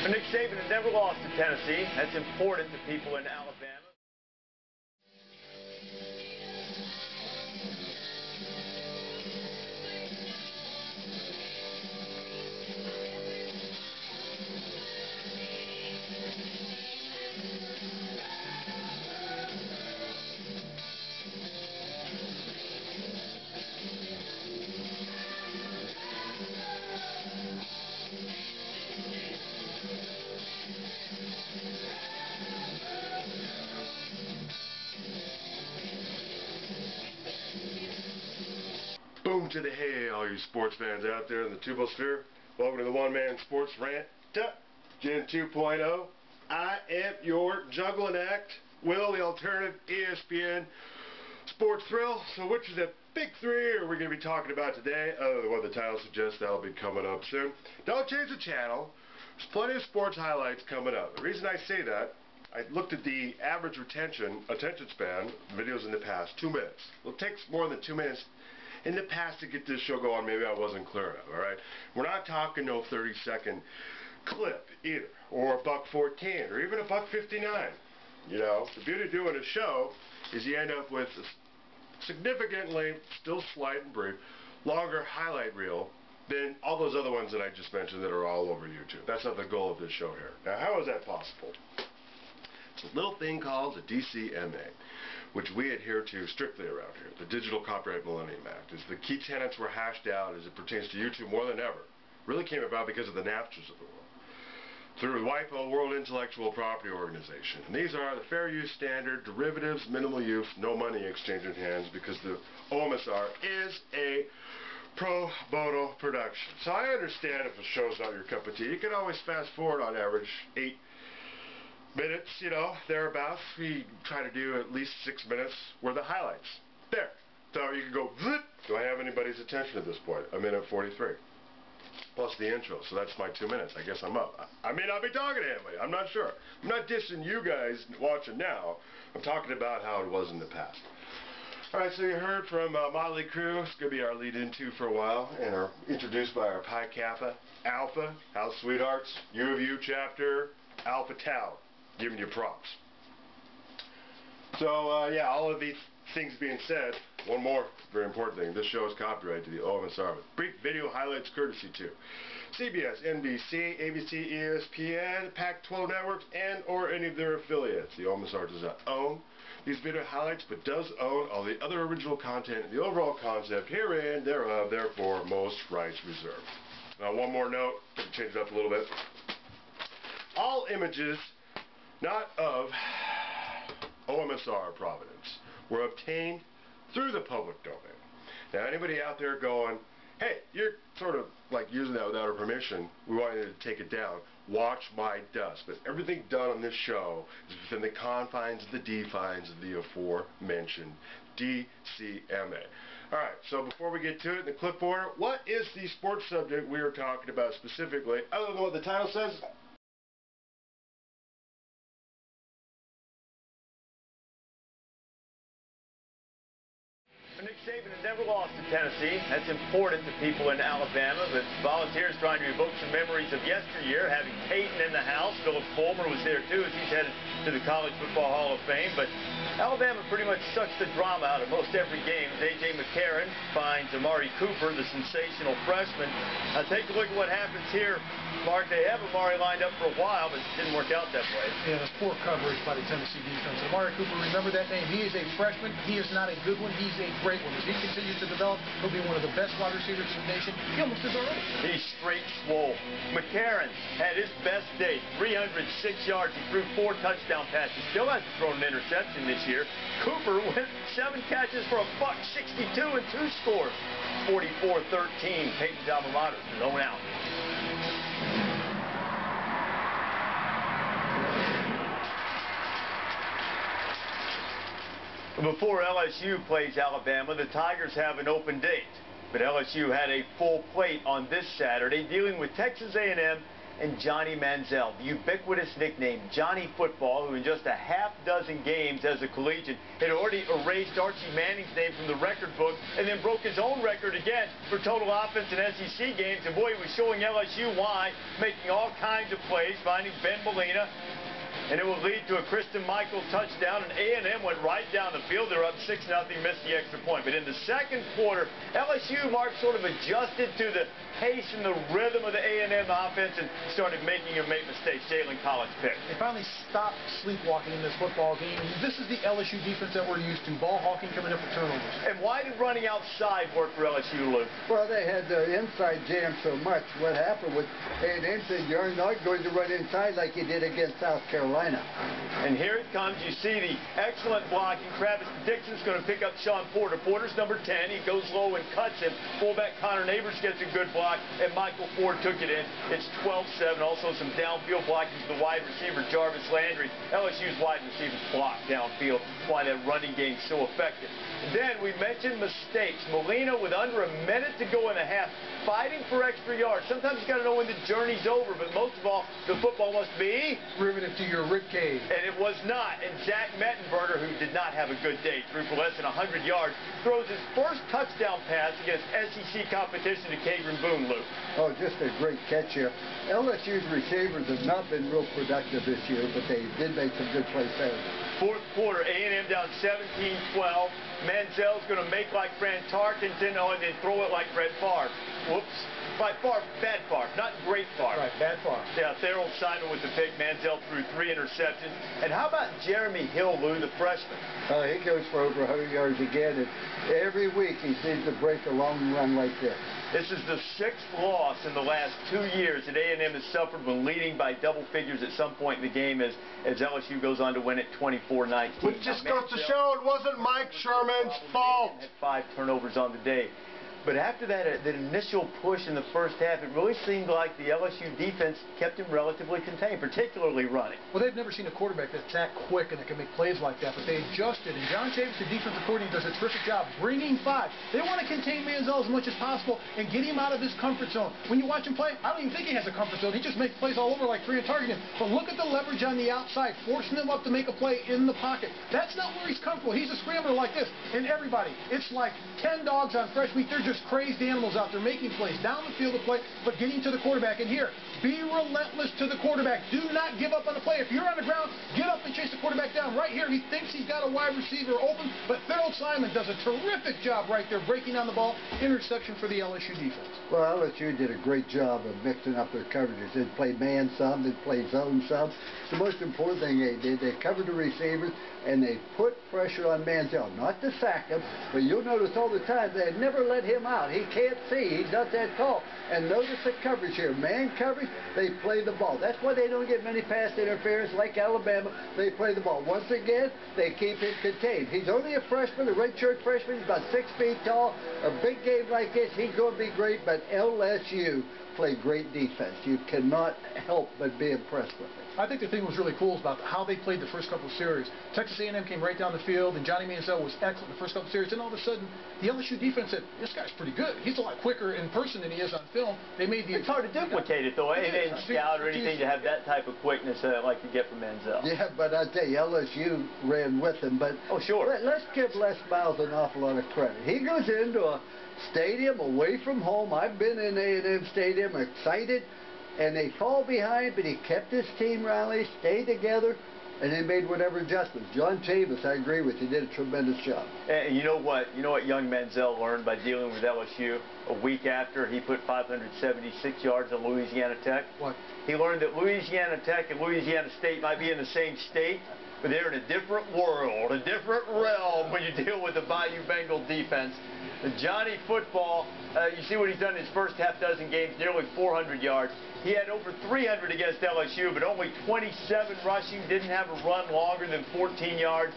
Nick Saban has never lost to Tennessee. That's important to people in Alabama. Boom to the hay, all you sports fans out there in the Tubosphere. Welcome to the One Man Sports Rant, Gen 2.0. I am your juggling act, Will, the alternative ESPN sports thrill. So which of the big three are we going to be talking about today, other than what the title suggests? That'll be coming up soon. Don't change the channel. There's plenty of sports highlights coming up. The reason I say that, I looked at the average attention span, videos in the past, 2 minutes. Well, it takes more than 2 minutes in the past to get this show going. Maybe I wasn't clear enough, alright? We're not talking no 30-second clip either, or a $1.14, or even a $1.59. You know, the beauty of doing a show is you end up with a significantly, still slight and brief, longer highlight reel than all those other ones that I just mentioned that are all over YouTube. That's not the goal of this show here. Now, how is that possible? It's a little thing called the DCMA, which we adhere to strictly around here. The Digital Copyright Millennium Act. As the key tenets were hashed out as it pertains to YouTube more than ever. Really came about because of the Napsters of the world. Through WIPO, World Intellectual Property Organization. And these are the fair use standard, derivatives, minimal use, no money exchange in hands, because the OMSR is a pro bono production. So I understand if a show's not your cup of tea. You can always fast forward on average 8 minutes, you know, thereabouts. We try to do at least 6 minutes worth of highlights. There. So you can go, do I have anybody's attention at this point? A minute 43. Plus the intro, so that's my 2 minutes. I guess I'm up. I may not be talking to anybody. I'm not sure. I'm not dissing you guys watching now. I'm talking about how it was in the past. Alright, so you heard from Motley Crue. It's going to be our lead-into for a while, and are introduced by our Pi Kappa Alpha House Sweethearts, U of U chapter, Alpha Tau. Giving you props. So, yeah, all of these things being said, one more very important thing. This show is copyrighted to the OMSR with brief video highlights courtesy to CBS, NBC, ABC, ESPN, Pac-12 networks, and or any of their affiliates. The OMSR does not own these video highlights, but does own all the other original content and the overall concept herein, thereof, therefore, most rights reserved. Now, one more note, to change it up a little bit. All images not of OMSR provenance were obtained through the public domain. Now, anybody out there going, hey, you're sort of like using that without our permission, we want you to take it down, watch my dust. But everything done on this show is within the confines of the defines of the aforementioned DCMA. Alright, so before we get to it in the clipboard, what is the sports subject we are talking about specifically, other than what the title says? Nick Saban has never lost to Tennessee. That's important to people in Alabama. But Volunteers trying to evoke some memories of yesteryear, having Peyton in the house. Philip Fulmer was there too, as he's headed to the College Football Hall of Fame. But Alabama pretty much sucks the drama out of most every game. A.J. McCarron finds Amari Cooper, the sensational freshman. Take a look at what happens here. Mark, they have Amari lined up for a while, but it didn't work out that way. Yeah, that's poor coverage by the Tennessee defense. Amari Cooper, remember that name. He is a freshman. He is not a good one. He's a great one. As he continues to develop, he'll be one of the best wide receivers in the nation. He almost is already. He's straight swole. McCarron had his best day. 306 yards. He threw 4 touchdown passes. Still hasn't thrown an interception this year. Cooper went 7 catches for a $162 and 2 scores. 44-13. Peyton's alma mater, 0 out. Before LSU plays Alabama, the Tigers have an open date. But LSU had a full plate on this Saturday, dealing with Texas A&M and Johnny Manziel. The ubiquitous nickname Johnny Football, who in just a half dozen games as a collegiate had already erased Archie Manning's name from the record book and then broke his own record again for total offense in SEC games. And boy, he was showing LSU why, making all kinds of plays, finding Ben Molina. And it will lead to a Kristen Michael touchdown, and A&M went right down the field. They're up 6-0, missed the extra point. But in the second quarter, LSU, Mark, sort of adjusted to the pace and the rhythm of the A&M offense and started making or make mistakes. Jalen Collins picked. They finally stopped sleepwalking in this football game. This is the LSU defense that we're used to. Ball hawking, coming up with turnovers. And why did running outside work for LSU, Lou? Well, they had their inside jammed so much. What happened was A&M said, you're not going to run inside like you did against South Carolina. And here it comes. You see the excellent blocking. Travis Dixon's going to pick up Sean Porter. Porter's number 10. He goes low and cuts him. Fullback Connor Neighbors gets a good block, and Michael Ford took it in. It's 12-7. Also some downfield blocking to the wide receiver, Jarvis Landry. LSU's wide receivers block downfield. Why that running game's so effective. Then we mentioned mistakes. Molina with under a minute to go in the half, fighting for extra yards. Sometimes you got to know when the journey's over, but most of all, the football must be riveted to your rib cage. And it was not. And Zach Mettenberger, who did not have a good day, threw for less than 100 yards, throws his first touchdown pass against SEC competition to Kagrin Boone, Luke. Oh, just a great catch here. LSU's receivers have not been real productive this year, but they did make some good plays there. Fourth quarter, A&M down 17-12. Manziel's going to make like Fran Tarkenton and then throw it like Brett Favre. Whoops. By Favre, bad Favre, not great Favre. Right, bad Favre. Yeah, Therrell Simon with the pick. Manziel threw 3 interceptions. And how about Jeremy Hill, Lou, the freshman? He goes for over 100 yards again, and every week he seems to break a long run like this. This is the 6th loss in the last 2 years that A&M has suffered when leading by double figures at some point in the game as LSU goes on to win it 24-19. Which just goes to show it wasn't Mike Sherman's fault. Had 5 turnovers on the day. But after that initial push in the first half, it really seemed like the LSU defense kept him relatively contained, particularly running. Well, they've never seen a quarterback that's that quick and that can make plays like that, but they adjusted. And John Chavis, the defensive coordinator, does a terrific job bringing 5. They want to contain Manziel as much as possible and get him out of his comfort zone. When you watch him play, I don't even think he has a comfort zone. He just makes plays all over like 3 and targeting him. But look at the leverage on the outside, forcing him up to make a play in the pocket. That's not where he's comfortable. He's a scrambler like this. And everybody, it's like 10 dogs on fresh meat. They're just crazed animals out there making plays down the field of play, but getting to the quarterback. And here, be relentless to the quarterback. Do not give up on the play. If you're on the ground, get up and chase the quarterback down. Right here, he thinks he's got a wide receiver open, but Therrell Simon does a terrific job right there, breaking on the ball. Interception for the LSU defense. Well, LSU did a great job of mixing up their coverages. They played man some, they played zone some. The most important thing they did, they covered the receivers, and they put pressure on Manziel. Not to sack him, but you'll notice all the time they never let him out. He can't see. He's not that tall. And notice the coverage here. Man coverage, they play the ball. That's why they don't get many pass interference like Alabama. They play the ball. Once again, they keep him contained. He's only a freshman, a redshirt freshman. He's about 6 feet tall. A big game like this, he's going to be great, but LSU play great defense. You cannot help but be impressed with it. I think the thing that was really cool is about how they played the first couple of series. Texas A&M came right down the field, and Johnny Manziel was excellent the first couple of series. Then all of a sudden, the LSU defense said, this guy's pretty good. He's a lot quicker in person than he is on film. They made the... It's hard to duplicate it, though. They didn't scout or anything to have that type of quickness like you get from Manziel. Yeah, but I tell you, LSU ran with him. But oh, sure. Let's give Les Miles an awful lot of credit. He goes into a stadium away from home. I've been in A&M Stadium, excited. And they fall behind, but he kept his team rallied, stayed together, and they made whatever adjustments. John Chavis, I agree with you, did a tremendous job. And you know what? You know what young Manziel learned by dealing with LSU a week after he put 576 yards on Louisiana Tech? What? He learned that Louisiana Tech and Louisiana State might be in the same state, but they're in a different world, a different realm when you deal with the Bayou Bengal defense. Johnny Football, you see what he's done in his first half dozen games, nearly 400 yards. He had over 300 against LSU, but only 27 rushing, didn't have a run longer than 14 yards,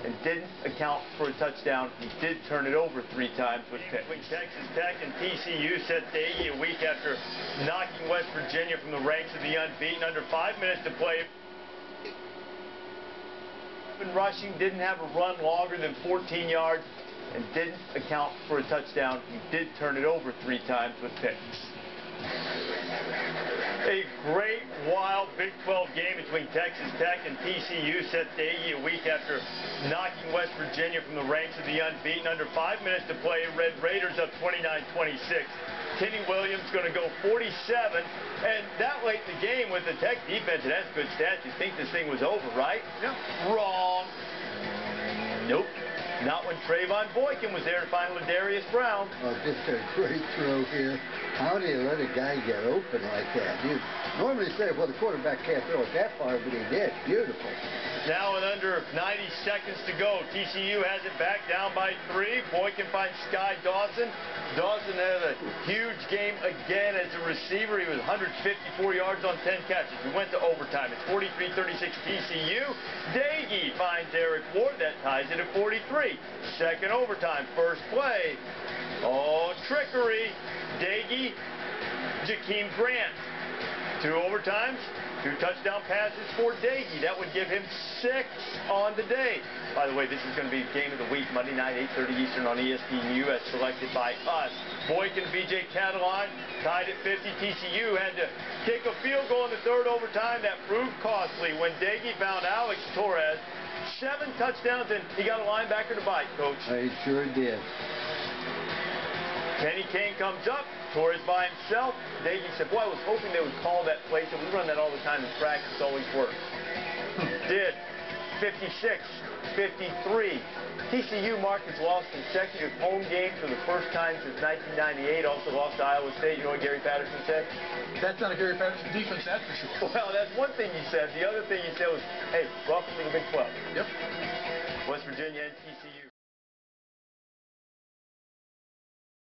and didn't account for a touchdown. He did turn it over 3 times with picks. Texas Tech and TCU set Daggy a week after knocking West Virginia from the ranks of the unbeaten. Under 5 minutes to play. Rushing, didn't have a run longer than 14 yards, and didn't account for a touchdown. He did turn it over 3 times with picks. A great, wild Big 12 game between Texas Tech and TCU set Daggy a week after knocking West Virginia from the ranks of the unbeaten. Under 5 minutes to play, Red Raiders up 29-26. Kenny Williams going to go 47, and that late in the game with the Tech defense, it has good stats. You think this thing was over, right? Yeah. Wrong. Nope. Not when Trayvon Boykin was there to find Ladarius Brown. Oh, just a great throw here. How do you let a guy get open like that? You normally say, well, the quarterback can't throw it that far, but he did. Beautiful. Now with under 90 seconds to go, TCU has it back down by 3. Boykin finds Sky Dawson. Dawson had a huge game again as a receiver. He was 154 yards on 10 catches. We went to overtime. It's 43-36 TCU. Daggy finds Eric Ward. That ties it at 43. Second overtime, first play. Oh, trickery. Daggy, Jakeem Grant. 2 overtimes, 2 touchdown passes for Daggy. That would give him 6 on the day. By the way, this is going to be game of the week, Monday night, 8:30 Eastern on ESPN as selected by us. Boykin, B.J. Catalan tied at 50. TCU had to kick a field goal in the third overtime. That proved costly when Daggy found Alex Torres. 7 touchdowns, and he got a linebacker to bite, Coach. He sure did. Kenny Kane comes up. Torres by himself. Daggy said, boy, I was hoping they would call that play. So we run that all the time in practice. It always works. Did. 56, 53. TCU marked its lost consecutive home games for the first time since 1998. Also lost to Iowa State. You know what Gary Patterson said? That's not a Gary Patterson defense, that's for sure. Well, that's one thing he said. The other thing he said was, hey, welcome to the Big 12. Yep. West Virginia and TCU.